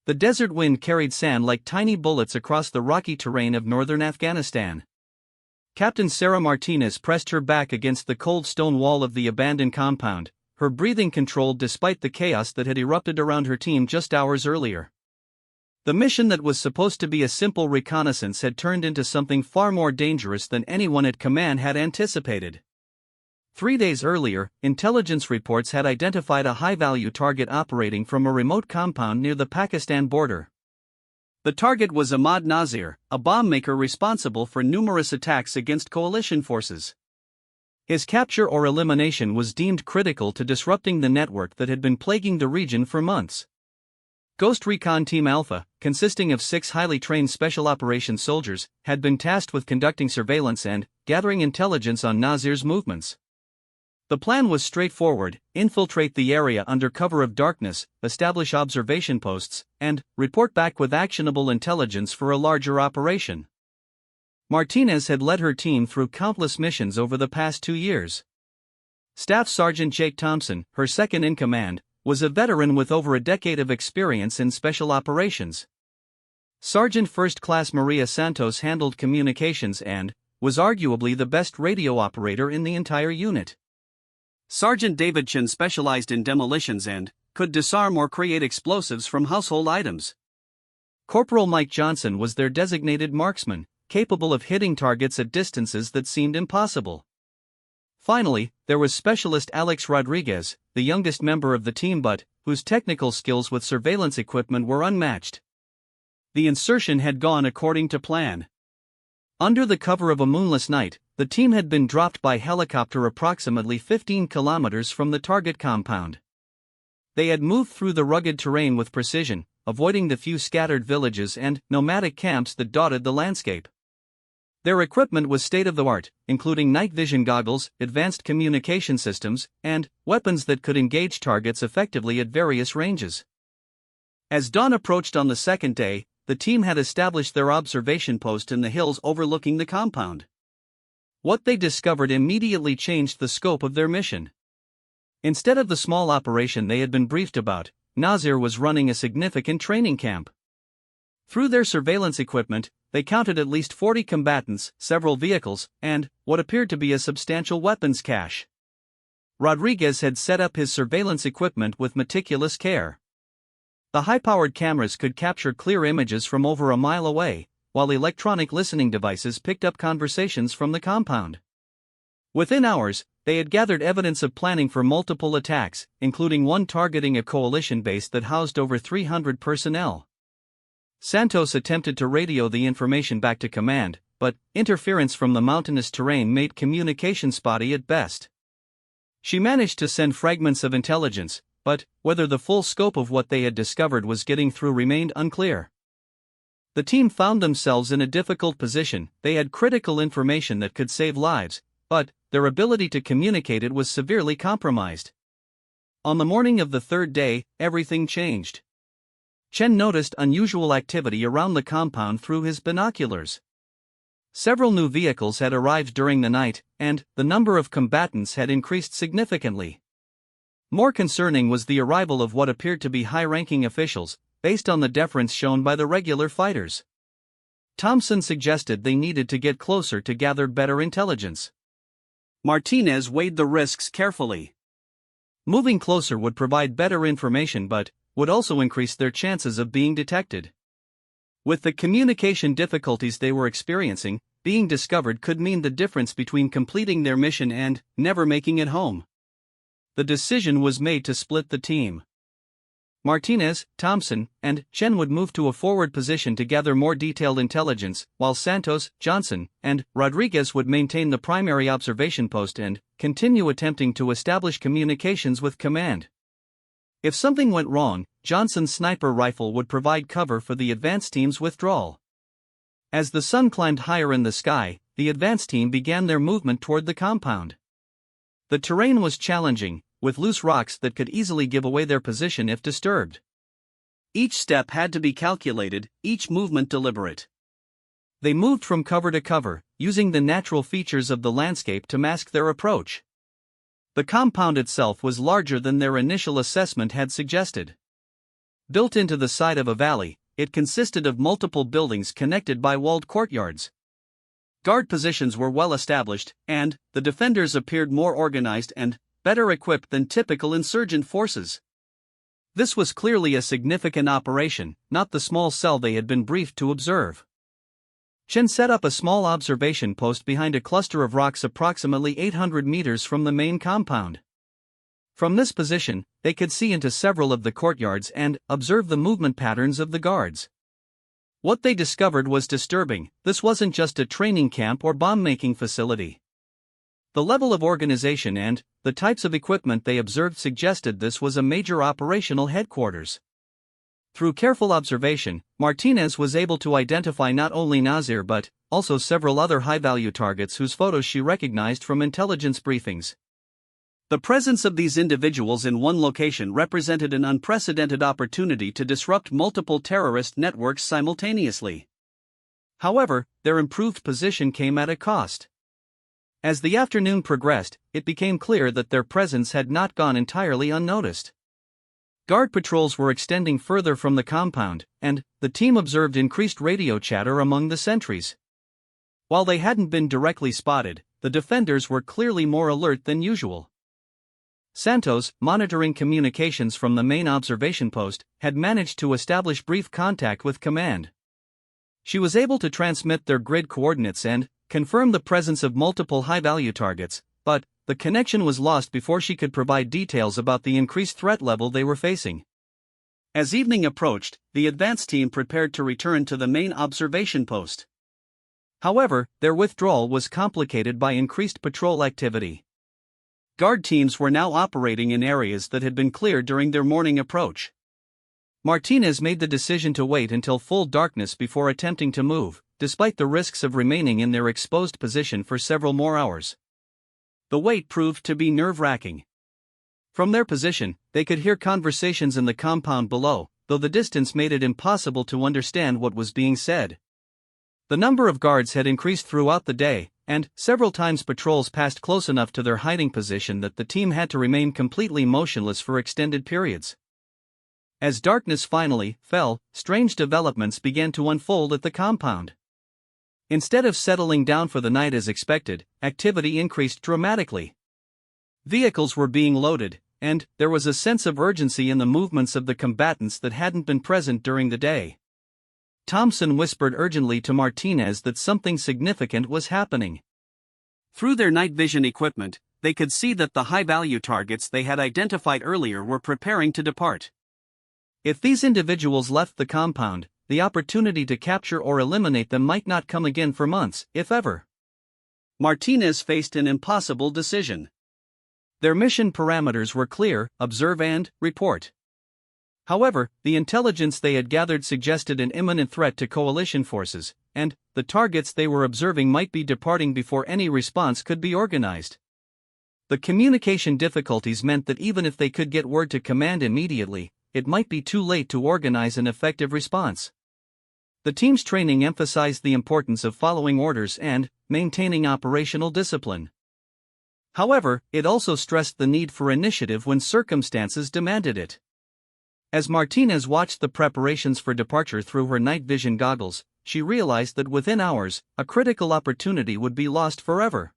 The desert wind carried sand like tiny bullets across the rocky terrain of northern Afghanistan. Captain Sarah Martinez pressed her back against the cold stone wall of the abandoned compound, her breathing controlled despite the chaos that had erupted around her team just hours earlier. The mission that was supposed to be a simple reconnaissance had turned into something far more dangerous than anyone at command had anticipated. 3 days earlier, intelligence reports had identified a high-value target operating from a remote compound near the Pakistan border. The target was Ahmad Nazir, a bomb maker responsible for numerous attacks against coalition forces. His capture or elimination was deemed critical to disrupting the network that had been plaguing the region for months. Ghost Recon Team Alpha, consisting of 6 highly trained special operations soldiers, had been tasked with conducting surveillance and gathering intelligence on Nazir's movements. The plan was straightforward: infiltrate the area under cover of darkness, establish observation posts, and report back with actionable intelligence for a larger operation. Martinez had led her team through countless missions over the past 2 years. Staff Sergeant Jake Thompson, her second in command, was a veteran with over a decade of experience in special operations. Sergeant First Class Maria Santos handled communications and was arguably the best radio operator in the entire unit. Sergeant David Chen specialized in demolitions and could disarm or create explosives from household items. Corporal Mike Johnson was their designated marksman, capable of hitting targets at distances that seemed impossible. Finally, there was Specialist Alex Rodriguez, the youngest member of the team but whose technical skills with surveillance equipment were unmatched. The insertion had gone according to plan. Under the cover of a moonless night, the team had been dropped by helicopter approximately 15 kilometers from the target compound. They had moved through the rugged terrain with precision, avoiding the few scattered villages and nomadic camps that dotted the landscape. Their equipment was state-of-the-art, including night vision goggles, advanced communication systems, and weapons that could engage targets effectively at various ranges. As dawn approached on the second day, the team had established their observation post in the hills overlooking the compound. What they discovered immediately changed the scope of their mission. Instead of the small operation they had been briefed about, Nazir was running a significant training camp. Through their surveillance equipment, they counted at least 40 combatants, several vehicles, and what appeared to be a substantial weapons cache. Rodriguez had set up his surveillance equipment with meticulous care. The high-powered cameras could capture clear images from over a mile away, while electronic listening devices picked up conversations from the compound. Within hours, they had gathered evidence of planning for multiple attacks, including one targeting a coalition base that housed over 300 personnel. Santos attempted to radio the information back to command, but interference from the mountainous terrain made communication spotty at best. She managed to send fragments of intelligence, but whether the full scope of what they had discovered was getting through remained unclear. The team found themselves in a difficult position. They had critical information that could save lives, but their ability to communicate it was severely compromised. On the morning of the third day, everything changed. Chen noticed unusual activity around the compound through his binoculars. Several new vehicles had arrived during the night, and the number of combatants had increased significantly. More concerning was the arrival of what appeared to be high-ranking officials, based on the deference shown by the regular fighters. Thompson suggested they needed to get closer to gather better intelligence. Martinez weighed the risks carefully. Moving closer would provide better information but would also increase their chances of being detected. With the communication difficulties they were experiencing, being discovered could mean the difference between completing their mission and never making it home. The decision was made to split the team. Martinez, Thompson, and Chen would move to a forward position to gather more detailed intelligence, while Santos, Johnson, and Rodriguez would maintain the primary observation post and continue attempting to establish communications with command. If something went wrong, Johnson's sniper rifle would provide cover for the advance team's withdrawal. As the sun climbed higher in the sky, the advance team began their movement toward the compound. The terrain was challenging, with loose rocks that could easily give away their position if disturbed. Each step had to be calculated, each movement deliberate. They moved from cover to cover, using the natural features of the landscape to mask their approach. The compound itself was larger than their initial assessment had suggested. Built into the side of a valley, it consisted of multiple buildings connected by walled courtyards. Guard positions were well established, and the defenders appeared more organized and better equipped than typical insurgent forces. This was clearly a significant operation, not the small cell they had been briefed to observe. Chen set up a small observation post behind a cluster of rocks approximately 800 meters from the main compound. From this position, they could see into several of the courtyards and observe the movement patterns of the guards. What they discovered was disturbing. This wasn't just a training camp or bomb-making facility. The level of organization and the types of equipment they observed suggested this was a major operational headquarters. Through careful observation, Martinez was able to identify not only Nazir but also several other high-value targets whose photos she recognized from intelligence briefings. The presence of these individuals in one location represented an unprecedented opportunity to disrupt multiple terrorist networks simultaneously. However, their improved position came at a cost. As the afternoon progressed, it became clear that their presence had not gone entirely unnoticed. Guard patrols were extending further from the compound, and the team observed increased radio chatter among the sentries. While they hadn't been directly spotted, the defenders were clearly more alert than usual. Santos, monitoring communications from the main observation post, had managed to establish brief contact with command. She was able to transmit their grid coordinates and confirm the presence of multiple high-value targets, but the connection was lost before she could provide details about the increased threat level they were facing. As evening approached, the advance team prepared to return to the main observation post. However, their withdrawal was complicated by increased patrol activity. Guard teams were now operating in areas that had been cleared during their morning approach. Martinez made the decision to wait until full darkness before attempting to move, despite the risks of remaining in their exposed position for several more hours. The wait proved to be nerve-wracking. From their position, they could hear conversations in the compound below, though the distance made it impossible to understand what was being said. The number of guards had increased throughout the day, and several times patrols passed close enough to their hiding position that the team had to remain completely motionless for extended periods. As darkness finally fell, strange developments began to unfold at the compound. Instead of settling down for the night as expected, activity increased dramatically. Vehicles were being loaded, and there was a sense of urgency in the movements of the combatants that hadn't been present during the day. Thompson whispered urgently to Martinez that something significant was happening. Through their night vision equipment, they could see that the high-value targets they had identified earlier were preparing to depart. If these individuals left the compound, the opportunity to capture or eliminate them might not come again for months, if ever. Martinez faced an impossible decision. Their mission parameters were clear: observe and report. However, the intelligence they had gathered suggested an imminent threat to coalition forces, and the targets they were observing might be departing before any response could be organized. The communication difficulties meant that even if they could get word to command immediately, it might be too late to organize an effective response. The team's training emphasized the importance of following orders and maintaining operational discipline. However, it also stressed the need for initiative when circumstances demanded it. As Martinez watched the preparations for departure through her night vision goggles, she realized that within hours, a critical opportunity would be lost forever.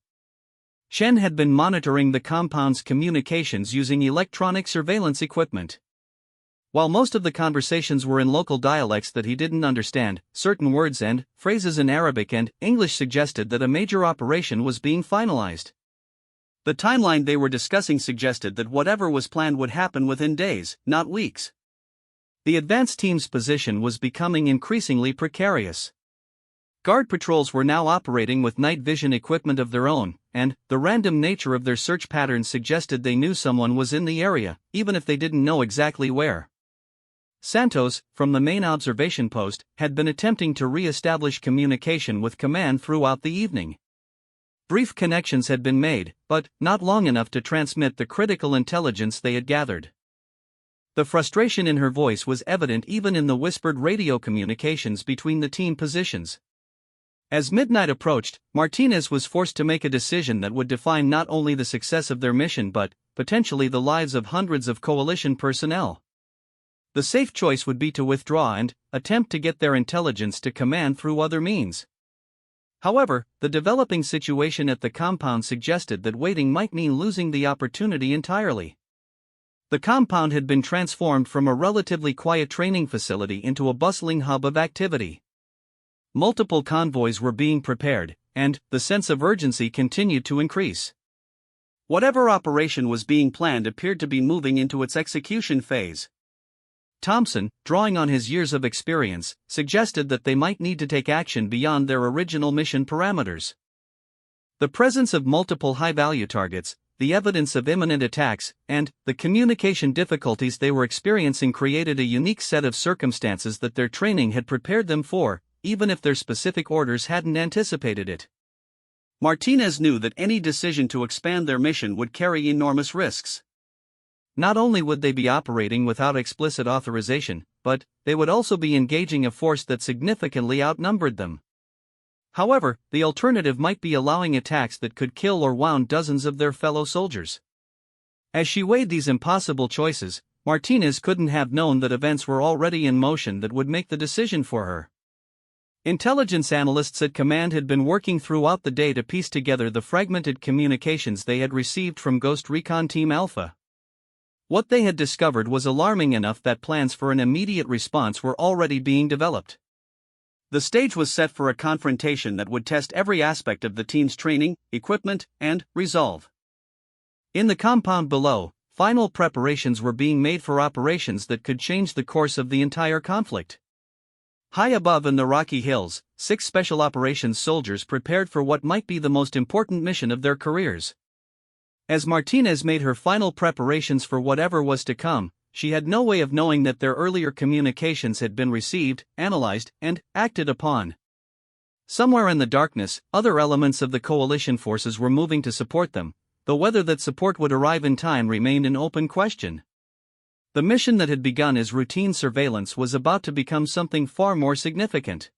Shen had been monitoring the compound's communications using electronic surveillance equipment. While most of the conversations were in local dialects that he didn't understand, certain words and phrases in Arabic and English suggested that a major operation was being finalized. The timeline they were discussing suggested that whatever was planned would happen within days, not weeks. The advance team's position was becoming increasingly precarious. Guard patrols were now operating with night vision equipment of their own, and the random nature of their search patterns suggested they knew someone was in the area, even if they didn't know exactly where. Santos, from the main observation post, had been attempting to re-establish communication with command throughout the evening. Brief connections had been made, but not long enough to transmit the critical intelligence they had gathered. The frustration in her voice was evident even in the whispered radio communications between the team positions. As midnight approached, Martinez was forced to make a decision that would define not only the success of their mission but potentially the lives of hundreds of coalition personnel. The safe choice would be to withdraw and attempt to get their intelligence to command through other means. However, the developing situation at the compound suggested that waiting might mean losing the opportunity entirely. The compound had been transformed from a relatively quiet training facility into a bustling hub of activity. Multiple convoys were being prepared, and the sense of urgency continued to increase. Whatever operation was being planned appeared to be moving into its execution phase. Thompson, drawing on his years of experience, suggested that they might need to take action beyond their original mission parameters. The presence of multiple high-value targets, the evidence of imminent attacks, and the communication difficulties they were experiencing created a unique set of circumstances that their training had prepared them for, even if their specific orders hadn't anticipated it. Martinez knew that any decision to expand their mission would carry enormous risks. Not only would they be operating without explicit authorization, but they would also be engaging a force that significantly outnumbered them. However, the alternative might be allowing attacks that could kill or wound dozens of their fellow soldiers. As she weighed these impossible choices, Martinez couldn't have known that events were already in motion that would make the decision for her. Intelligence analysts at command had been working throughout the day to piece together the fragmented communications they had received from Ghost Recon Team Alpha. What they had discovered was alarming enough that plans for an immediate response were already being developed. The stage was set for a confrontation that would test every aspect of the team's training, equipment, and resolve. In the compound below, final preparations were being made for operations that could change the course of the entire conflict. High above in the Rocky Hills, 6 special operations soldiers prepared for what might be the most important mission of their careers. As Martinez made her final preparations for whatever was to come, she had no way of knowing that their earlier communications had been received, analyzed, and acted upon. Somewhere in the darkness, other elements of the coalition forces were moving to support them, though whether that support would arrive in time remained an open question. The mission that had begun as routine surveillance was about to become something far more significant.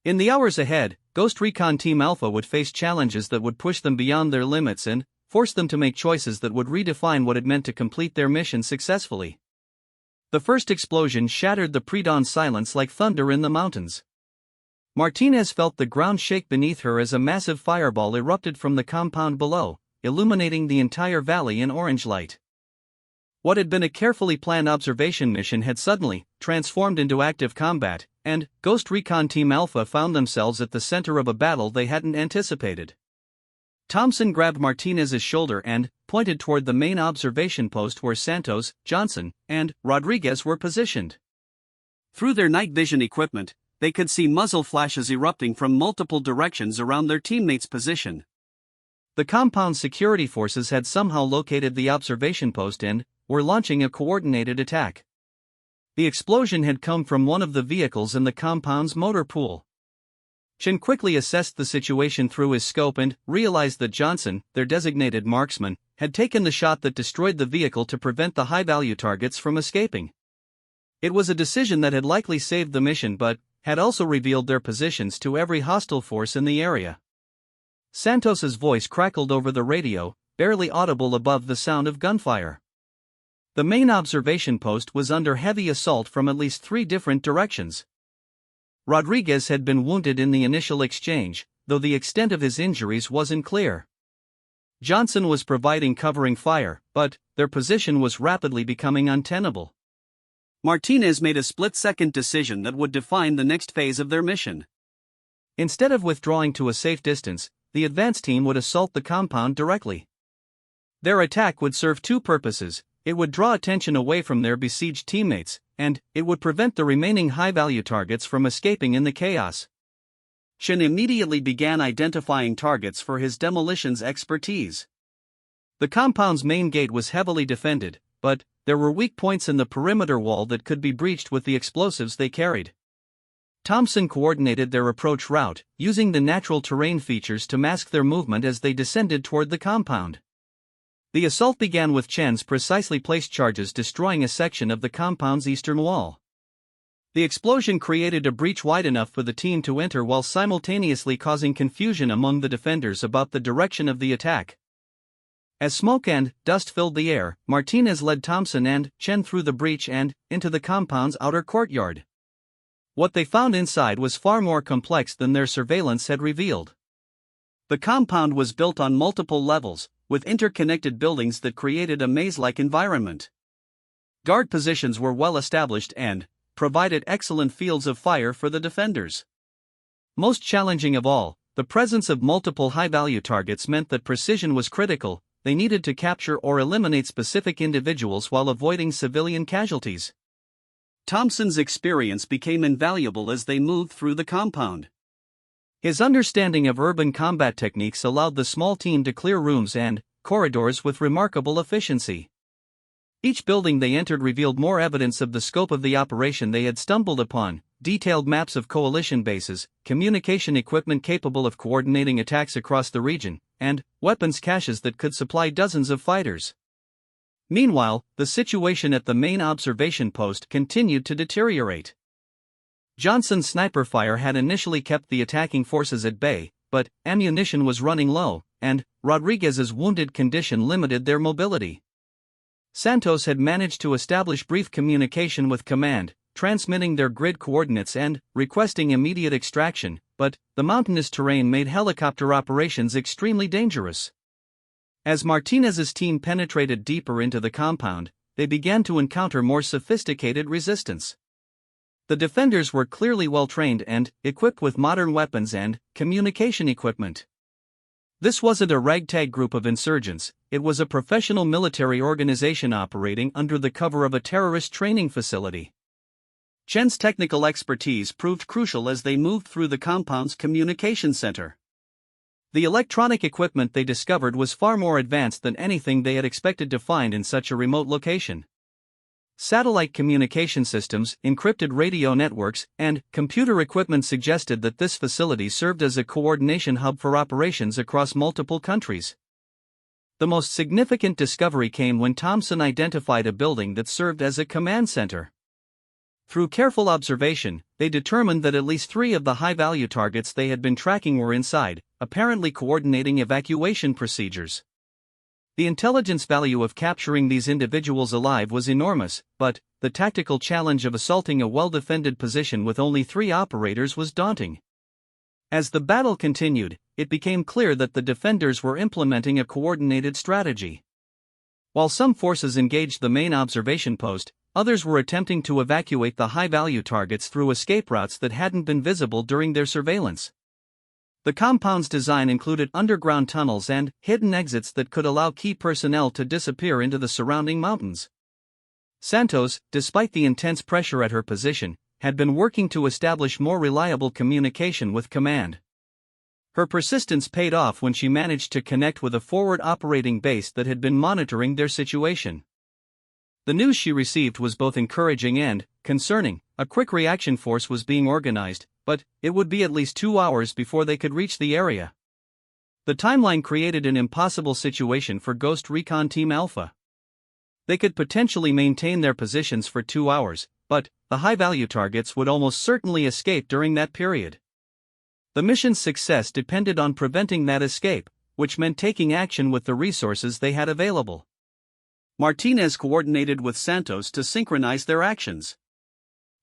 In the hours ahead, Ghost Recon Team Alpha would face challenges that would push them beyond their limits and force them to make choices that would redefine what it meant to complete their mission successfully. The first explosion shattered the pre-dawn silence like thunder in the mountains. Martinez felt the ground shake beneath her as a massive fireball erupted from the compound below, illuminating the entire valley in orange light. What had been a carefully planned observation mission had suddenly transformed into active combat, and Ghost Recon Team Alpha found themselves at the center of a battle they hadn't anticipated. Thompson grabbed Martinez's shoulder and pointed toward the main observation post where Santos, Johnson, and Rodriguez were positioned. Through their night vision equipment, they could see muzzle flashes erupting from multiple directions around their teammates' position. The compound security forces had somehow located the observation post and were launching a coordinated attack. The explosion had come from one of the vehicles in the compound's motor pool. Chen quickly assessed the situation through his scope and realized that Johnson, their designated marksman, had taken the shot that destroyed the vehicle to prevent the high-value targets from escaping. It was a decision that had likely saved the mission but had also revealed their positions to every hostile force in the area. Santos's voice crackled over the radio, barely audible above the sound of gunfire. The main observation post was under heavy assault from at least 3 different directions. Rodriguez had been wounded in the initial exchange, though the extent of his injuries wasn't clear. Johnson was providing covering fire, but their position was rapidly becoming untenable. Martinez made a split-second decision that would define the next phase of their mission. Instead of withdrawing to a safe distance, the advance team would assault the compound directly. Their attack would serve 2 purposes: it would draw attention away from their besieged teammates, and it would prevent the remaining high-value targets from escaping in the chaos. Chen immediately began identifying targets for his demolitions expertise. The compound's main gate was heavily defended, but there were weak points in the perimeter wall that could be breached with the explosives they carried. Thompson coordinated their approach route, using the natural terrain features to mask their movement as they descended toward the compound. The assault began with Chen's precisely placed charges destroying a section of the compound's eastern wall. The explosion created a breach wide enough for the team to enter while simultaneously causing confusion among the defenders about the direction of the attack. As smoke and dust filled the air, Martinez led Thompson and Chen through the breach and into the compound's outer courtyard. What they found inside was far more complex than their surveillance had revealed. The compound was built on multiple levels, with interconnected buildings that created a maze-like environment. Guard positions were well established and provided excellent fields of fire for the defenders. Most challenging of all, the presence of multiple high-value targets meant that precision was critical. They needed to capture or eliminate specific individuals while avoiding civilian casualties. Thompson's experience became invaluable as they moved through the compound. His understanding of urban combat techniques allowed the small team to clear rooms and corridors with remarkable efficiency. Each building they entered revealed more evidence of the scope of the operation they had stumbled upon: detailed maps of coalition bases, communication equipment capable of coordinating attacks across the region, and weapons caches that could supply dozens of fighters. Meanwhile, the situation at the main observation post continued to deteriorate. Johnson's sniper fire had initially kept the attacking forces at bay, but ammunition was running low, and Rodriguez's wounded condition limited their mobility. Santos had managed to establish brief communication with command, transmitting their grid coordinates and requesting immediate extraction, but the mountainous terrain made helicopter operations extremely dangerous. As Martinez's team penetrated deeper into the compound, they began to encounter more sophisticated resistance. The defenders were clearly well-trained and equipped with modern weapons and communication equipment. This wasn't a ragtag group of insurgents, it was a professional military organization operating under the cover of a terrorist training facility. Chen's technical expertise proved crucial as they moved through the compound's communication center. The electronic equipment they discovered was far more advanced than anything they had expected to find in such a remote location. Satellite communication systems, encrypted radio networks, and computer equipment suggested that this facility served as a coordination hub for operations across multiple countries. The most significant discovery came when Thompson identified a building that served as a command center. Through careful observation, they determined that at least 3 of the high-value targets they had been tracking were inside, apparently coordinating evacuation procedures. The intelligence value of capturing these individuals alive was enormous, but the tactical challenge of assaulting a well-defended position with only 3 operators was daunting. As the battle continued, it became clear that the defenders were implementing a coordinated strategy. While some forces engaged the main observation post, others were attempting to evacuate the high-value targets through escape routes that hadn't been visible during their surveillance. The compound's design included underground tunnels and hidden exits that could allow key personnel to disappear into the surrounding mountains. Santos, despite the intense pressure at her position, had been working to establish more reliable communication with command. Her persistence paid off when she managed to connect with a forward operating base that had been monitoring their situation. The news she received was both encouraging and concerning. A quick reaction force was being organized, but it would be at least 2 hours before they could reach the area. The timeline created an impossible situation for Ghost Recon Team Alpha. They could potentially maintain their positions for 2 hours, but the high-value targets would almost certainly escape during that period. The mission's success depended on preventing that escape, which meant taking action with the resources they had available. Martinez coordinated with Santos to synchronize their actions.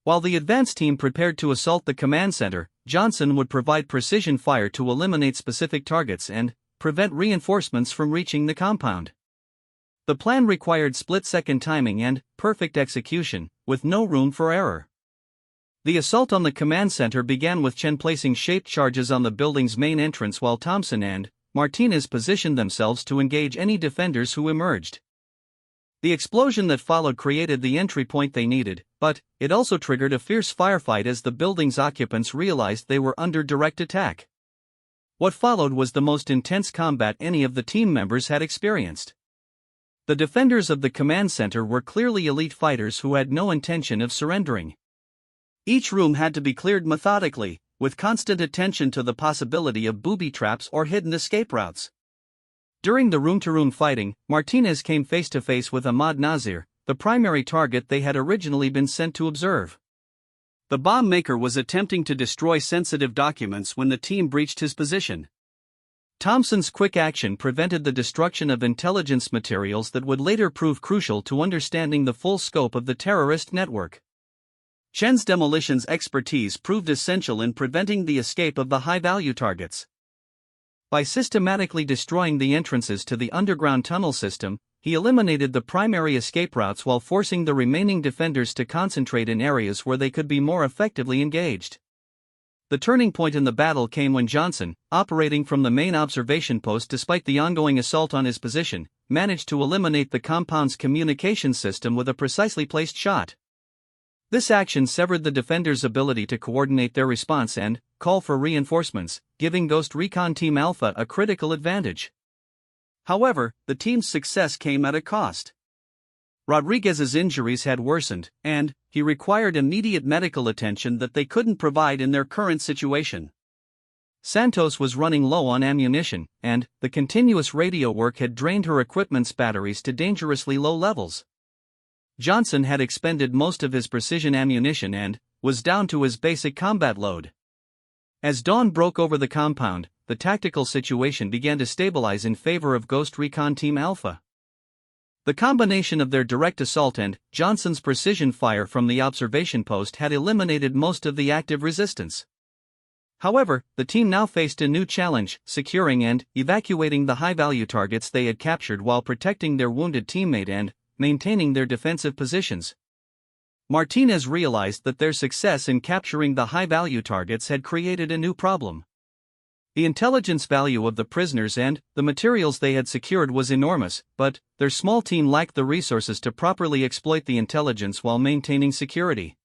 While the advance team prepared to assault the command center, Johnson would provide precision fire to eliminate specific targets and prevent reinforcements from reaching the compound. The plan required split-second timing and perfect execution, with no room for error. The assault on the command center began with Chen placing shaped charges on the building's main entrance while Thompson and Martinez positioned themselves to engage any defenders who emerged. The explosion that followed created the entry point they needed, but it also triggered a fierce firefight as the building's occupants realized they were under direct attack. What followed was the most intense combat any of the team members had experienced. The defenders of the command center were clearly elite fighters who had no intention of surrendering. Each room had to be cleared methodically, with constant attention to the possibility of booby traps or hidden escape routes. During the room-to-room fighting, Martinez came face-to-face with Ahmad Nazir, the primary target they had originally been sent to observe. The bomb maker was attempting to destroy sensitive documents when the team breached his position. Thompson's quick action prevented the destruction of intelligence materials that would later prove crucial to understanding the full scope of the terrorist network. Chen's demolitions expertise proved essential in preventing the escape of the high-value targets. By systematically destroying the entrances to the underground tunnel system, he eliminated the primary escape routes while forcing the remaining defenders to concentrate in areas where they could be more effectively engaged. The turning point in the battle came when Johnson, operating from the main observation post despite the ongoing assault on his position, managed to eliminate the compound's communication system with a precisely placed shot. This action severed the defenders' ability to coordinate their response and call for reinforcements, giving Ghost Recon Team Alpha a critical advantage. However, the team's success came at a cost. Rodriguez's injuries had worsened, and he required immediate medical attention that they couldn't provide in their current situation. Santos was running low on ammunition, and the continuous radio work had drained her equipment's batteries to dangerously low levels. Johnson had expended most of his precision ammunition and was down to his basic combat load. As dawn broke over the compound, the tactical situation began to stabilize in favor of Ghost Recon Team Alpha. The combination of their direct assault and Johnson's precision fire from the observation post had eliminated most of the active resistance. However, the team now faced a new challenge, securing and evacuating the high-value targets they had captured while protecting their wounded teammate and maintaining their defensive positions. Martinez realized that their success in capturing the high-value targets had created a new problem. The intelligence value of the prisoners and the materials they had secured was enormous, but their small team lacked the resources to properly exploit the intelligence while maintaining security.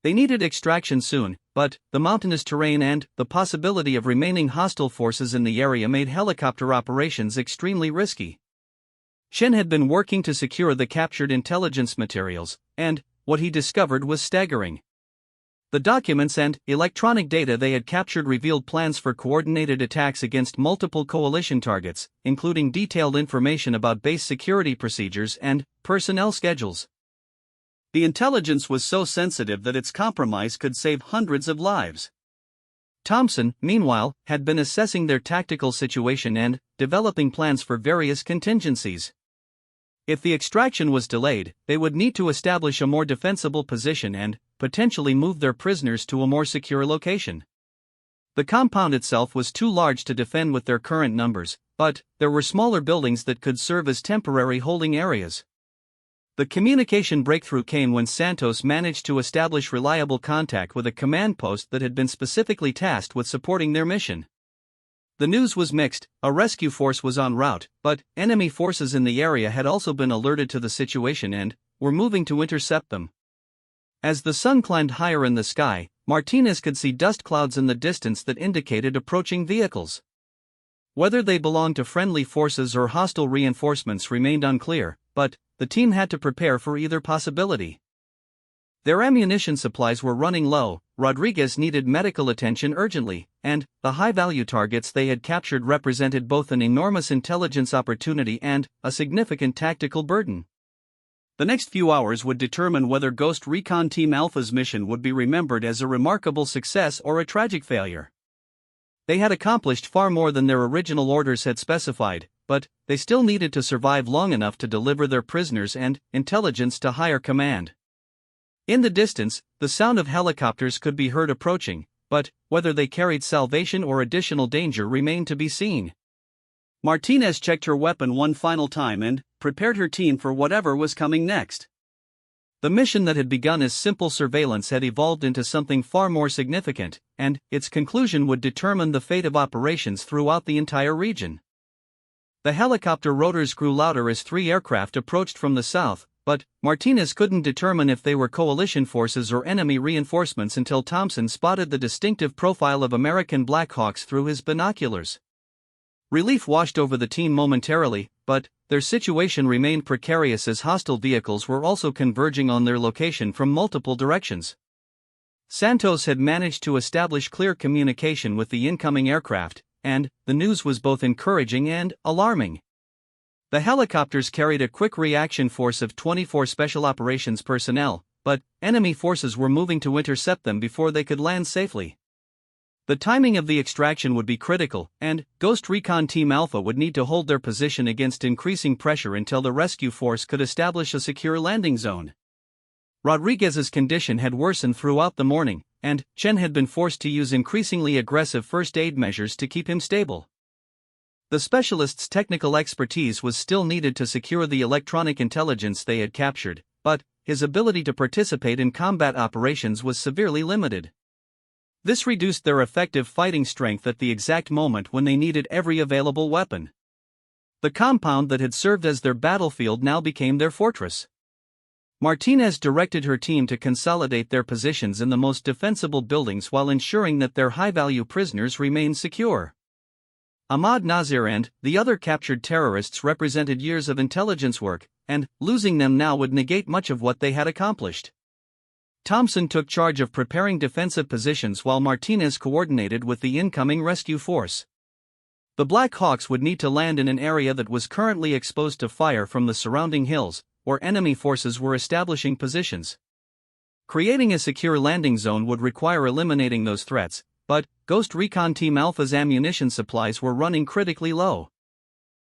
They needed extraction soon, but the mountainous terrain and the possibility of remaining hostile forces in the area made helicopter operations extremely risky. Chen had been working to secure the captured intelligence materials, and what he discovered was staggering. The documents and electronic data they had captured revealed plans for coordinated attacks against multiple coalition targets, including detailed information about base security procedures and personnel schedules. The intelligence was so sensitive that its compromise could save hundreds of lives. Thompson, meanwhile, had been assessing their tactical situation and developing plans for various contingencies. If the extraction was delayed, they would need to establish a more defensible position and potentially move their prisoners to a more secure location. The compound itself was too large to defend with their current numbers, but there were smaller buildings that could serve as temporary holding areas. The communication breakthrough came when Santos managed to establish reliable contact with a command post that had been specifically tasked with supporting their mission. The news was mixed. A rescue force was en route, but enemy forces in the area had also been alerted to the situation and were moving to intercept them. As the sun climbed higher in the sky, Martinez could see dust clouds in the distance that indicated approaching vehicles. Whether they belonged to friendly forces or hostile reinforcements remained unclear, but the team had to prepare for either possibility. Their ammunition supplies were running low, Rodriguez needed medical attention urgently, and the high-value targets they had captured represented both an enormous intelligence opportunity and a significant tactical burden. The next few hours would determine whether Ghost Recon Team Alpha's mission would be remembered as a remarkable success or a tragic failure. They had accomplished far more than their original orders had specified, but they still needed to survive long enough to deliver their prisoners and intelligence to higher command. In the distance, the sound of helicopters could be heard approaching, but whether they carried salvation or additional danger remained to be seen. Martinez checked her weapon one final time and prepared her team for whatever was coming next. The mission that had begun as simple surveillance had evolved into something far more significant, and its conclusion would determine the fate of operations throughout the entire region. The helicopter rotors grew louder as 3 aircraft approached from the south, but Martinez couldn't determine if they were coalition forces or enemy reinforcements until Thompson spotted the distinctive profile of American Blackhawks through his binoculars. Relief washed over the team momentarily, but their situation remained precarious as hostile vehicles were also converging on their location from multiple directions. Santos had managed to establish clear communication with the incoming aircraft, and the news was both encouraging and alarming. The helicopters carried a quick reaction force of 24 Special Operations personnel, but enemy forces were moving to intercept them before they could land safely. The timing of the extraction would be critical, and Ghost Recon Team Alpha would need to hold their position against increasing pressure until the rescue force could establish a secure landing zone. Rodriguez's condition had worsened throughout the morning, and Chen had been forced to use increasingly aggressive first aid measures to keep him stable. The specialists' technical expertise was still needed to secure the electronic intelligence they had captured, but his ability to participate in combat operations was severely limited. This reduced their effective fighting strength at the exact moment when they needed every available weapon. The compound that had served as their battlefield now became their fortress. Martinez directed her team to consolidate their positions in the most defensible buildings while ensuring that their high-value prisoners remained secure. Ahmad Nazir and the other captured terrorists represented years of intelligence work, and losing them now would negate much of what they had accomplished. Thompson took charge of preparing defensive positions while Martinez coordinated with the incoming rescue force. The Black Hawks would need to land in an area that was currently exposed to fire from the surrounding hills, where enemy forces were establishing positions. Creating a secure landing zone would require eliminating those threats, but Ghost Recon Team Alpha's ammunition supplies were running critically low.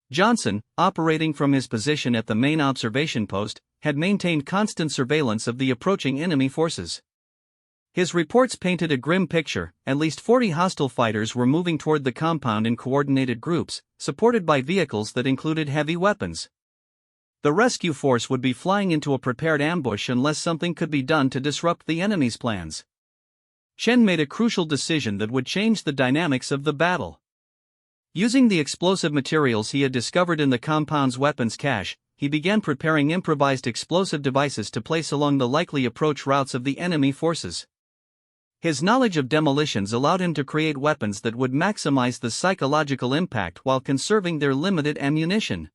Johnson, operating from his position at the main observation post, had maintained constant surveillance of the approaching enemy forces. His reports painted a grim picture. At least 40 hostile fighters were moving toward the compound in coordinated groups, supported by vehicles that included heavy weapons. The rescue force would be flying into a prepared ambush unless something could be done to disrupt the enemy's plans. Chen made a crucial decision that would change the dynamics of the battle. Using the explosive materials he had discovered in the compound's weapons cache, he began preparing improvised explosive devices to place along the likely approach routes of the enemy forces. His knowledge of demolitions allowed him to create weapons that would maximize the psychological impact while conserving their limited ammunition.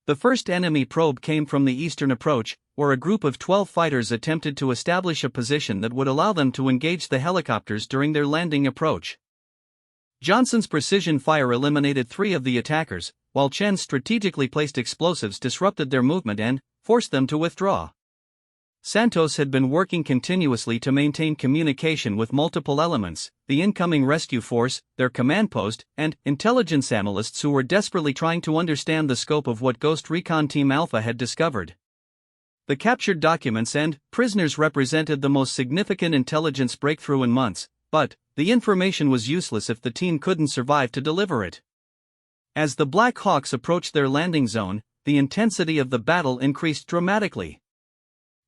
The first enemy probe came from the eastern approach, where a group of 12 fighters attempted to establish a position that would allow them to engage the helicopters during their landing approach. Johnson's precision fire eliminated 3 of the attackers, while Chen strategically placed explosives disrupted their movement and forced them to withdraw. Santos had been working continuously to maintain communication with multiple elements: the incoming rescue force, their command post, and intelligence analysts who were desperately trying to understand the scope of what Ghost Recon Team Alpha had discovered. The captured documents and prisoners represented the most significant intelligence breakthrough in months, but the information was useless if the team couldn't survive to deliver it. As the Black Hawks approached their landing zone, the intensity of the battle increased dramatically.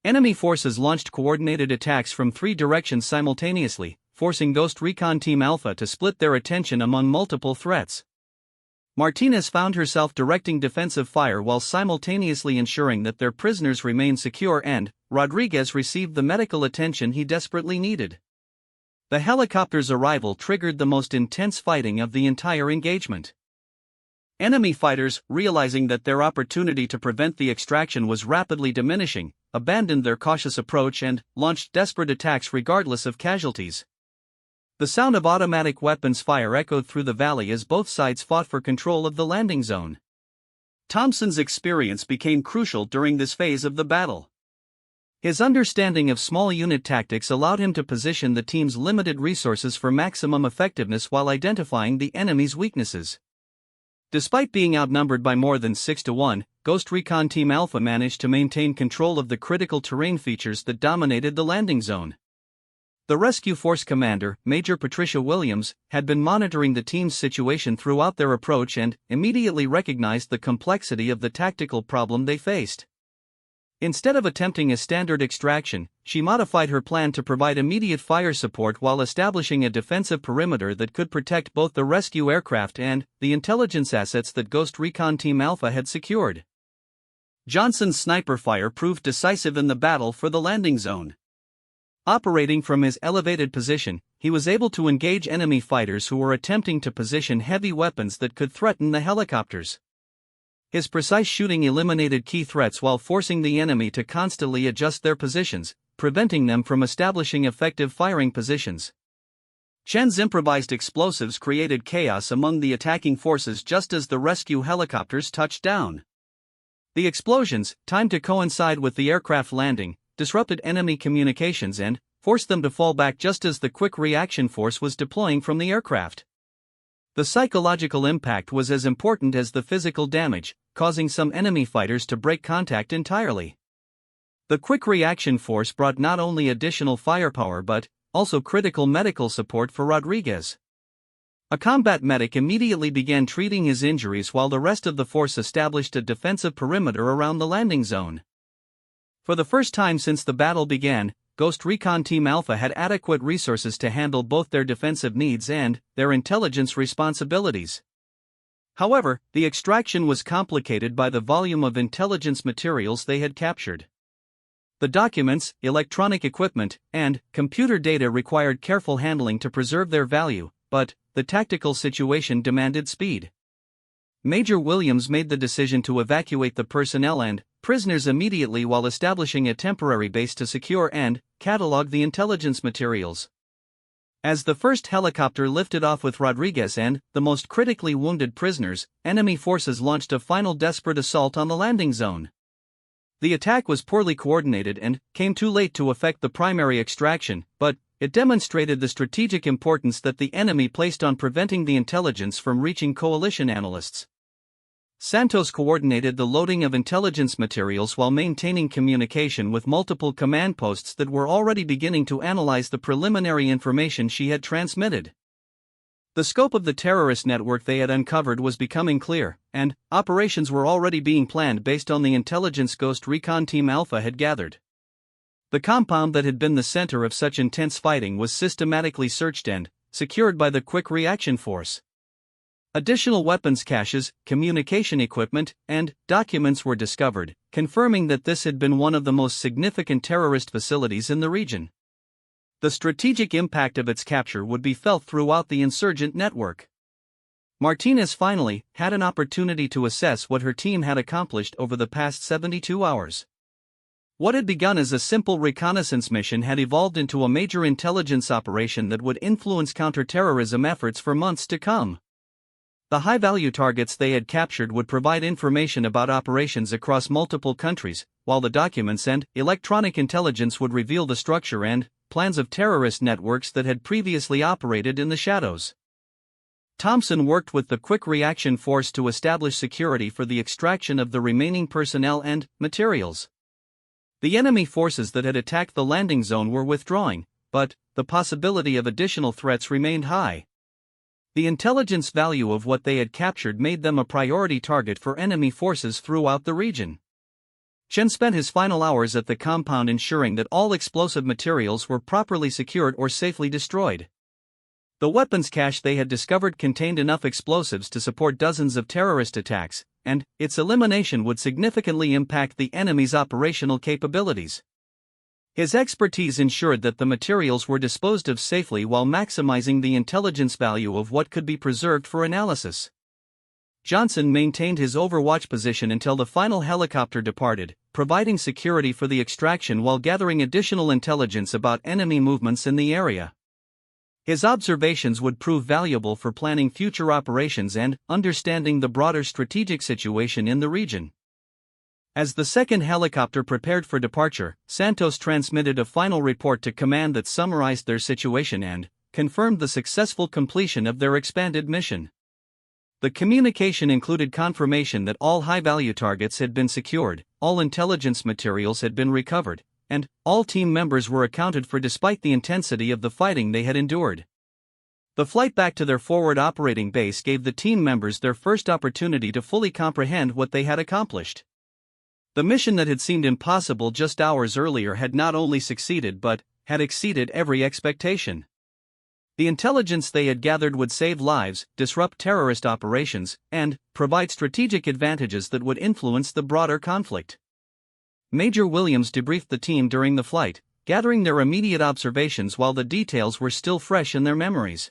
Enemy forces launched coordinated attacks from 3 directions simultaneously, forcing Ghost Recon Team Alpha to split their attention among multiple threats. Martinez found herself directing defensive fire while simultaneously ensuring that their prisoners remained secure, and Rodriguez received the medical attention he desperately needed. The helicopter's arrival triggered the most intense fighting of the entire engagement. Enemy fighters, realizing that their opportunity to prevent the extraction was rapidly diminishing, abandoned their cautious approach and launched desperate attacks regardless of casualties. The sound of automatic weapons fire echoed through the valley as both sides fought for control of the landing zone. Thompson's experience became crucial during this phase of the battle. His understanding of small unit tactics allowed him to position the team's limited resources for maximum effectiveness while identifying the enemy's weaknesses. Despite being outnumbered by more than 6-1, Ghost Recon Team Alpha managed to maintain control of the critical terrain features that dominated the landing zone. The rescue force commander, Major Patricia Williams, had been monitoring the team's situation throughout their approach and immediately recognized the complexity of the tactical problem they faced. Instead of attempting a standard extraction, she modified her plan to provide immediate fire support while establishing a defensive perimeter that could protect both the rescue aircraft and the intelligence assets that Ghost Recon Team Alpha had secured. Johnson's sniper fire proved decisive in the battle for the landing zone. Operating from his elevated position, he was able to engage enemy fighters who were attempting to position heavy weapons that could threaten the helicopters. His precise shooting eliminated key threats while forcing the enemy to constantly adjust their positions, preventing them from establishing effective firing positions. Chen's improvised explosives created chaos among the attacking forces just as the rescue helicopters touched down. The explosions, timed to coincide with the aircraft landing, disrupted enemy communications and forced them to fall back just as the quick reaction force was deploying from the aircraft. The psychological impact was as important as the physical damage, causing some enemy fighters to break contact entirely. The quick reaction force brought not only additional firepower but also critical medical support for Rodriguez. A combat medic immediately began treating his injuries while the rest of the force established a defensive perimeter around the landing zone. For the first time since the battle began, Ghost Recon Team Alpha had adequate resources to handle both their defensive needs and their intelligence responsibilities. However, the extraction was complicated by the volume of intelligence materials they had captured. The documents, electronic equipment, and computer data required careful handling to preserve their value, but the tactical situation demanded speed. Major Williams made the decision to evacuate the personnel and prisoners immediately while establishing a temporary base to secure and catalog the intelligence materials. As the first helicopter lifted off with Rodriguez and the most critically wounded prisoners, enemy forces launched a final desperate assault on the landing zone. The attack was poorly coordinated and came too late to effect the primary extraction, but it demonstrated the strategic importance that the enemy placed on preventing the intelligence from reaching coalition analysts. Santos coordinated the loading of intelligence materials while maintaining communication with multiple command posts that were already beginning to analyze the preliminary information she had transmitted. The scope of the terrorist network they had uncovered was becoming clear, and operations were already being planned based on the intelligence Ghost Recon Team Alpha had gathered. The compound that had been the center of such intense fighting was systematically searched and secured by the Quick Reaction Force. Additional weapons caches, communication equipment, and documents were discovered, confirming that this had been one of the most significant terrorist facilities in the region. The strategic impact of its capture would be felt throughout the insurgent network. Martinez finally had an opportunity to assess what her team had accomplished over the past 72 hours. What had begun as a simple reconnaissance mission had evolved into a major intelligence operation that would influence counterterrorism efforts for months to come. The high-value targets they had captured would provide information about operations across multiple countries, while the documents and electronic intelligence would reveal the structure and plans of terrorist networks that had previously operated in the shadows. Thompson worked with the Quick Reaction Force to establish security for the extraction of the remaining personnel and materials. The enemy forces that had attacked the landing zone were withdrawing, but the possibility of additional threats remained high. The intelligence value of what they had captured made them a priority target for enemy forces throughout the region. Chen spent his final hours at the compound ensuring that all explosive materials were properly secured or safely destroyed. The weapons cache they had discovered contained enough explosives to support dozens of terrorist attacks, and its elimination would significantly impact the enemy's operational capabilities. His expertise ensured that the materials were disposed of safely while maximizing the intelligence value of what could be preserved for analysis. Johnson maintained his overwatch position until the final helicopter departed, providing security for the extraction while gathering additional intelligence about enemy movements in the area. His observations would prove valuable for planning future operations and understanding the broader strategic situation in the region. As the second helicopter prepared for departure, Santos transmitted a final report to command that summarized their situation and confirmed the successful completion of their expanded mission. The communication included confirmation that all high-value targets had been secured, all intelligence materials had been recovered, and all team members were accounted for despite the intensity of the fighting they had endured. The flight back to their forward operating base gave the team members their first opportunity to fully comprehend what they had accomplished. The mission that had seemed impossible just hours earlier had not only succeeded but had exceeded every expectation. The intelligence they had gathered would save lives, disrupt terrorist operations, and provide strategic advantages that would influence the broader conflict. Major Williams debriefed the team during the flight, gathering their immediate observations while the details were still fresh in their memories.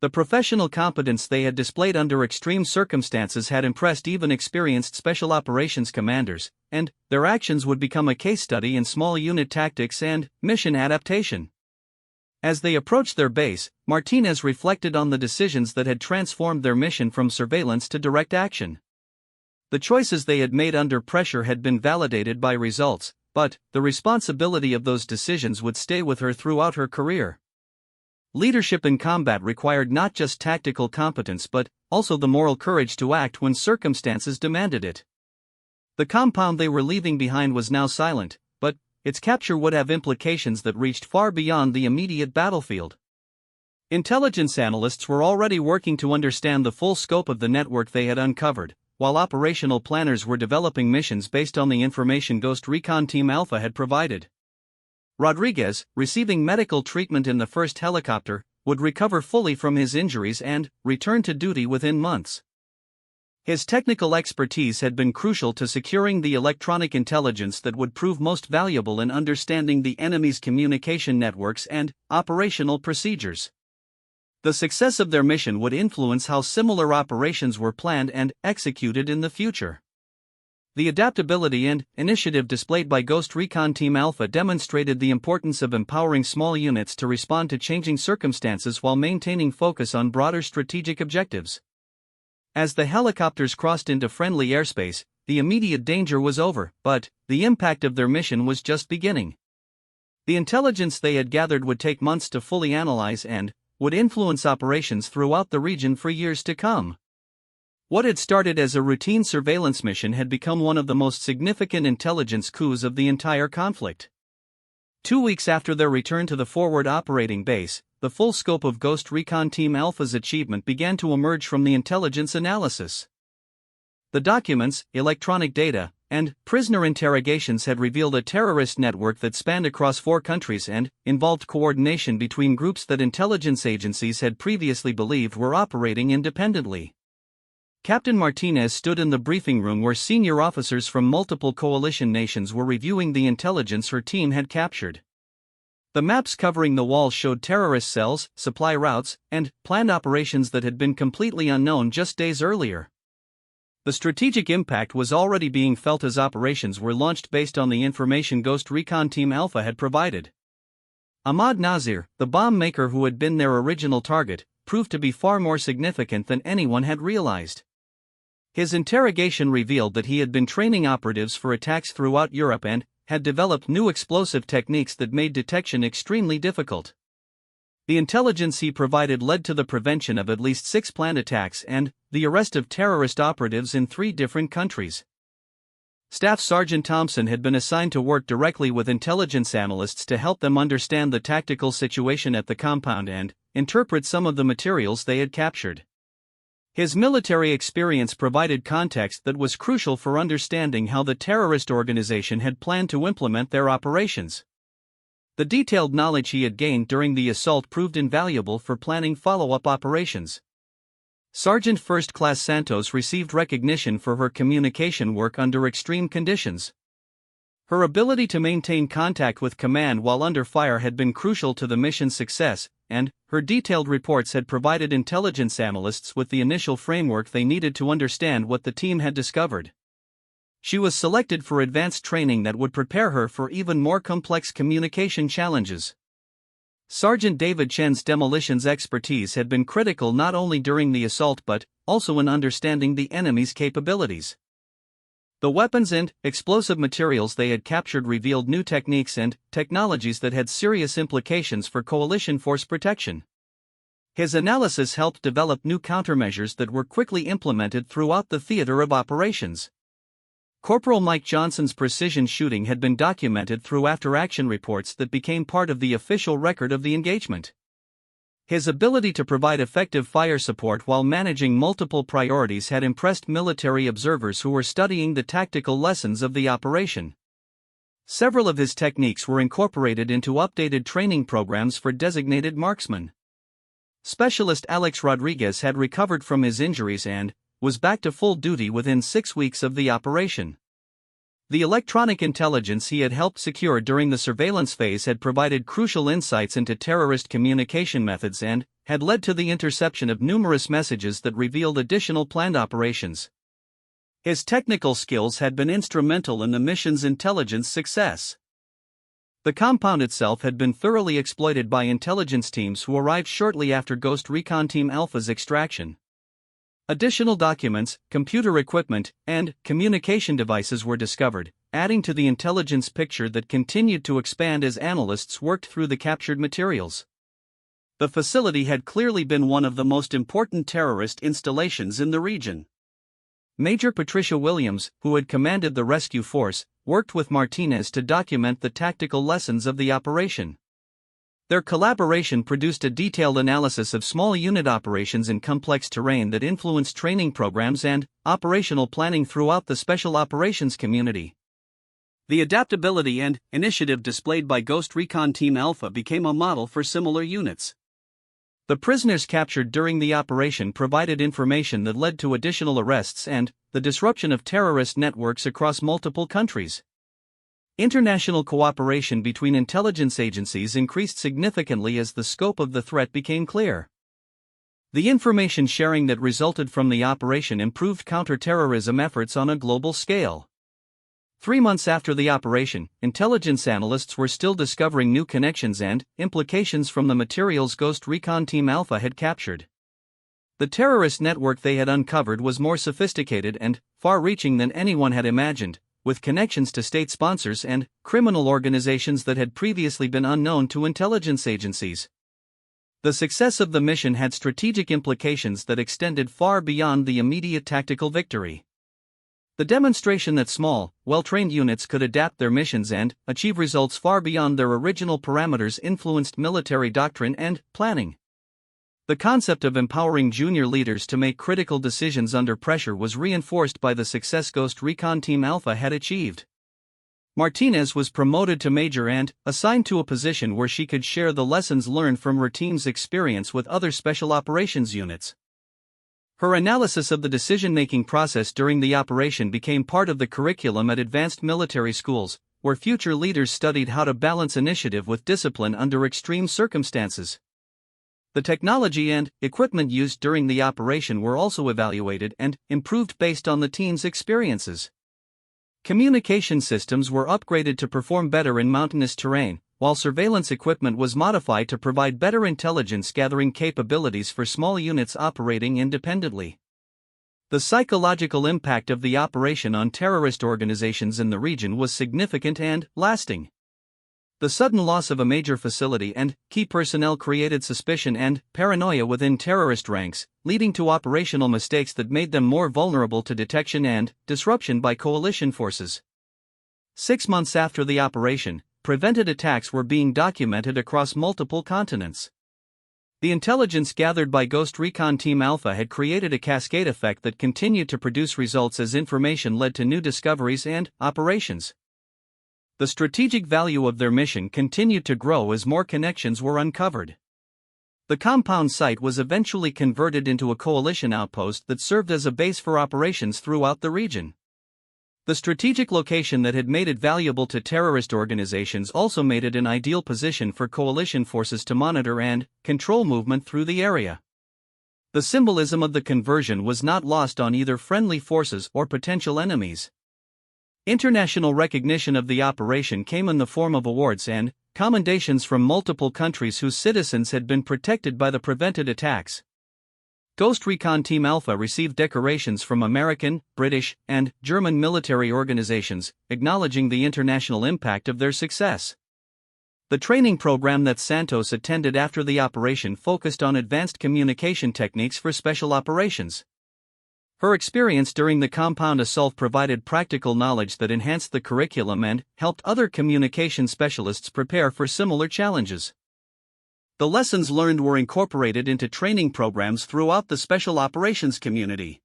The professional competence they had displayed under extreme circumstances had impressed even experienced special operations commanders, and their actions would become a case study in small unit tactics and mission adaptation. As they approached their base, Martinez reflected on the decisions that had transformed their mission from surveillance to direct action. The choices they had made under pressure had been validated by results, but the responsibility of those decisions would stay with her throughout her career. Leadership in combat required not just tactical competence but also the moral courage to act when circumstances demanded it. The compound they were leaving behind was now silent, but its capture would have implications that reached far beyond the immediate battlefield. Intelligence analysts were already working to understand the full scope of the network they had uncovered, while operational planners were developing missions based on the information Ghost Recon Team Alpha had provided. Rodriguez, receiving medical treatment in the first helicopter, would recover fully from his injuries and return to duty within months. His technical expertise had been crucial to securing the electronic intelligence that would prove most valuable in understanding the enemy's communication networks and operational procedures. The success of their mission would influence how similar operations were planned and executed in the future. The adaptability and initiative displayed by Ghost Recon Team Alpha demonstrated the importance of empowering small units to respond to changing circumstances while maintaining focus on broader strategic objectives. As the helicopters crossed into friendly airspace, the immediate danger was over, but the impact of their mission was just beginning. The intelligence they had gathered would take months to fully analyze and would influence operations throughout the region for years to come. What had started as a routine surveillance mission had become one of the most significant intelligence coups of the entire conflict. 2 weeks after their return to the forward operating base, the full scope of Ghost Recon Team Alpha's achievement began to emerge from the intelligence analysis. The documents, electronic data, and prisoner interrogations had revealed a terrorist network that spanned across 4 countries and involved coordination between groups that intelligence agencies had previously believed were operating independently. Captain Martinez stood in the briefing room where senior officers from multiple coalition nations were reviewing the intelligence her team had captured. The maps covering the walls showed terrorist cells, supply routes, and planned operations that had been completely unknown just days earlier. The strategic impact was already being felt as operations were launched based on the information Ghost Recon Team Alpha had provided. Ahmad Nazir, the bomb maker who had been their original target, proved to be far more significant than anyone had realized. His interrogation revealed that he had been training operatives for attacks throughout Europe and had developed new explosive techniques that made detection extremely difficult. The intelligence he provided led to the prevention of at least 6 planned attacks and the arrest of terrorist operatives in 3 different countries. Staff Sergeant Thompson had been assigned to work directly with intelligence analysts to help them understand the tactical situation at the compound and interpret some of the materials they had captured. His military experience provided context that was crucial for understanding how the terrorist organization had planned to implement their operations. The detailed knowledge he had gained during the assault proved invaluable for planning follow-up operations. Sergeant First Class Santos received recognition for her communication work under extreme conditions. Her ability to maintain contact with command while under fire had been crucial to the mission's success, and her detailed reports had provided intelligence analysts with the initial framework they needed to understand what the team had discovered. She was selected for advanced training that would prepare her for even more complex communication challenges. Sergeant David Chen's demolitions expertise had been critical not only during the assault but also in understanding the enemy's capabilities. The weapons and explosive materials they had captured revealed new techniques and technologies that had serious implications for coalition force protection. His analysis helped develop new countermeasures that were quickly implemented throughout the theater of operations. Corporal Mike Johnson's precision shooting had been documented through after-action reports that became part of the official record of the engagement. His ability to provide effective fire support while managing multiple priorities had impressed military observers who were studying the tactical lessons of the operation. Several of his techniques were incorporated into updated training programs for designated marksmen. Specialist Alex Rodriguez had recovered from his injuries and was back to full duty within 6 weeks of the operation. The electronic intelligence he had helped secure during the surveillance phase had provided crucial insights into terrorist communication methods and had led to the interception of numerous messages that revealed additional planned operations. His technical skills had been instrumental in the mission's intelligence success. The compound itself had been thoroughly exploited by intelligence teams who arrived shortly after Ghost Recon Team Alpha's extraction. Additional documents, computer equipment, and communication devices were discovered, adding to the intelligence picture that continued to expand as analysts worked through the captured materials. The facility had clearly been one of the most important terrorist installations in the region. Major Patricia Williams, who had commanded the rescue force, worked with Martinez to document the tactical lessons of the operation. Their collaboration produced a detailed analysis of small unit operations in complex terrain that influenced training programs and operational planning throughout the special operations community. The adaptability and initiative displayed by Ghost Recon Team Alpha became a model for similar units. The prisoners captured during the operation provided information that led to additional arrests and the disruption of terrorist networks across multiple countries. International cooperation between intelligence agencies increased significantly as the scope of the threat became clear. The information sharing that resulted from the operation improved counterterrorism efforts on a global scale. 3 months after the operation, intelligence analysts were still discovering new connections and implications from the materials Ghost Recon Team Alpha had captured. The terrorist network they had uncovered was more sophisticated and far-reaching than anyone had imagined, with connections to state sponsors and criminal organizations that had previously been unknown to intelligence agencies. The success of the mission had strategic implications that extended far beyond the immediate tactical victory. The demonstration that small, well-trained units could adapt their missions and achieve results far beyond their original parameters influenced military doctrine and planning. The concept of empowering junior leaders to make critical decisions under pressure was reinforced by the success Ghost Recon Team Alpha had achieved. Martinez was promoted to major and assigned to a position where she could share the lessons learned from her team's experience with other special operations units. Her analysis of the decision-making process during the operation became part of the curriculum at advanced military schools, where future leaders studied how to balance initiative with discipline under extreme circumstances. The technology and equipment used during the operation were also evaluated and improved based on the team's experiences. Communication systems were upgraded to perform better in mountainous terrain, while surveillance equipment was modified to provide better intelligence-gathering capabilities for small units operating independently. The psychological impact of the operation on terrorist organizations in the region was significant and lasting. The sudden loss of a major facility and key personnel created suspicion and paranoia within terrorist ranks, leading to operational mistakes that made them more vulnerable to detection and disruption by coalition forces. 6 months after the operation, prevented attacks were being documented across multiple continents. The intelligence gathered by Ghost Recon Team Alpha had created a cascade effect that continued to produce results as information led to new discoveries and operations. The strategic value of their mission continued to grow as more connections were uncovered. The compound site was eventually converted into a coalition outpost that served as a base for operations throughout the region. The strategic location that had made it valuable to terrorist organizations also made it an ideal position for coalition forces to monitor and control movement through the area. The symbolism of the conversion was not lost on either friendly forces or potential enemies. International recognition of the operation came in the form of awards and commendations from multiple countries whose citizens had been protected by the prevented attacks. Ghost Recon Team Alpha received decorations from American, British, and German military organizations, acknowledging the international impact of their success. The training program that Santos attended after the operation focused on advanced communication techniques for special operations. Her experience during the compound assault provided practical knowledge that enhanced the curriculum and helped other communication specialists prepare for similar challenges. The lessons learned were incorporated into training programs throughout the special operations community.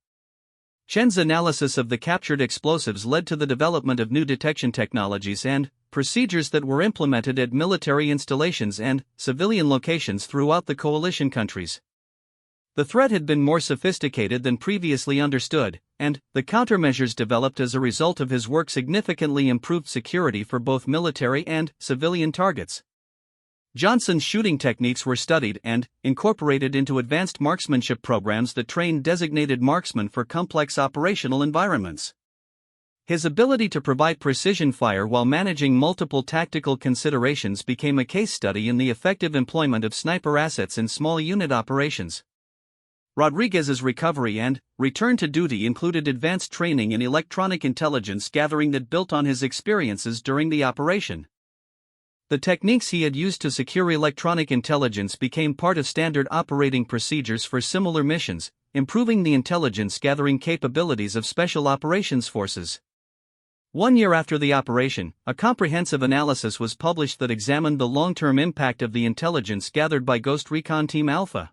Chen's analysis of the captured explosives led to the development of new detection technologies and procedures that were implemented at military installations and civilian locations throughout the coalition countries. The threat had been more sophisticated than previously understood, and the countermeasures developed as a result of his work significantly improved security for both military and civilian targets. Johnson's shooting techniques were studied and incorporated into advanced marksmanship programs that trained designated marksmen for complex operational environments. His ability to provide precision fire while managing multiple tactical considerations became a case study in the effective employment of sniper assets in small unit operations. Rodriguez's recovery and return to duty included advanced training in electronic intelligence gathering that built on his experiences during the operation. The techniques he had used to secure electronic intelligence became part of standard operating procedures for similar missions, improving the intelligence gathering capabilities of Special Operations Forces. 1 year after the operation, a comprehensive analysis was published that examined the long-term impact of the intelligence gathered by Ghost Recon Team Alpha.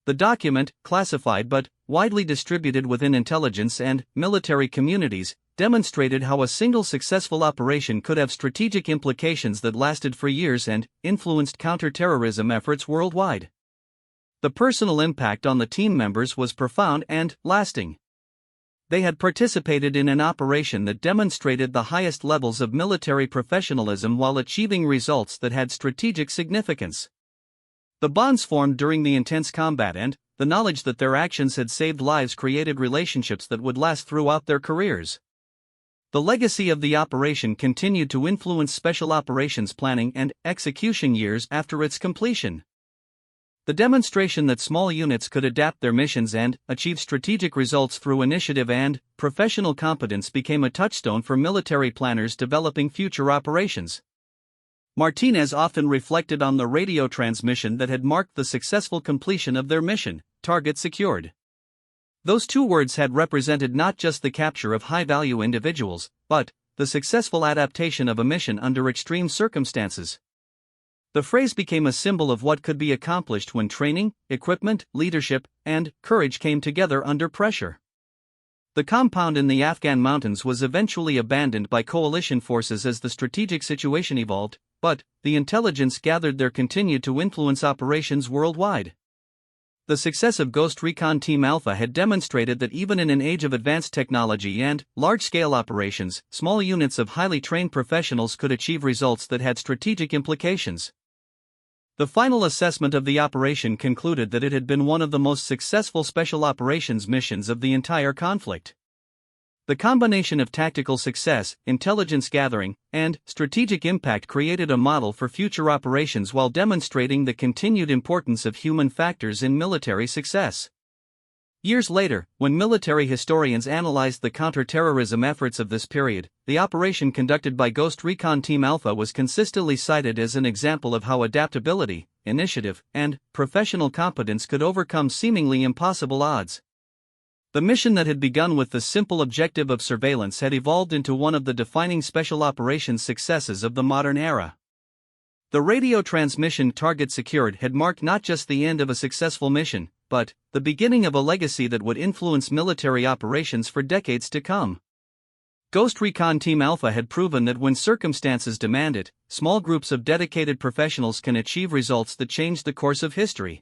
The document, classified but widely distributed within intelligence and military communities, demonstrated how a single successful operation could have strategic implications that lasted for years and influenced counter-terrorism efforts worldwide. The personal impact on the team members was profound and lasting. They had participated in an operation that demonstrated the highest levels of military professionalism while achieving results that had strategic significance. The bonds formed during the intense combat and the knowledge that their actions had saved lives created relationships that would last throughout their careers. The legacy of the operation continued to influence special operations planning and execution years after its completion. The demonstration that small units could adapt their missions and achieve strategic results through initiative and professional competence became a touchstone for military planners developing future operations. Martinez often reflected on the radio transmission that had marked the successful completion of their mission, target secured. Those 2 words had represented not just the capture of high-value individuals, but the successful adaptation of a mission under extreme circumstances. The phrase became a symbol of what could be accomplished when training, equipment, leadership, and courage came together under pressure. The compound in the Afghan mountains was eventually abandoned by coalition forces as the strategic situation evolved, but the intelligence gathered there continued to influence operations worldwide. The success of Ghost Recon Team Alpha had demonstrated that even in an age of advanced technology and large-scale operations, small units of highly trained professionals could achieve results that had strategic implications. The final assessment of the operation concluded that it had been one of the most successful special operations missions of the entire conflict. The combination of tactical success, intelligence gathering, and strategic impact created a model for future operations while demonstrating the continued importance of human factors in military success. Years later, when military historians analyzed the counter-terrorism efforts of this period, the operation conducted by Ghost Recon Team Alpha was consistently cited as an example of how adaptability, initiative, and professional competence could overcome seemingly impossible odds. The mission that had begun with the simple objective of surveillance had evolved into one of the defining special operations successes of the modern era. The radio transmission target secured had marked not just the end of a successful mission, but the beginning of a legacy that would influence military operations for decades to come. Ghost Recon Team Alpha had proven that when circumstances demand it, small groups of dedicated professionals can achieve results that change the course of history.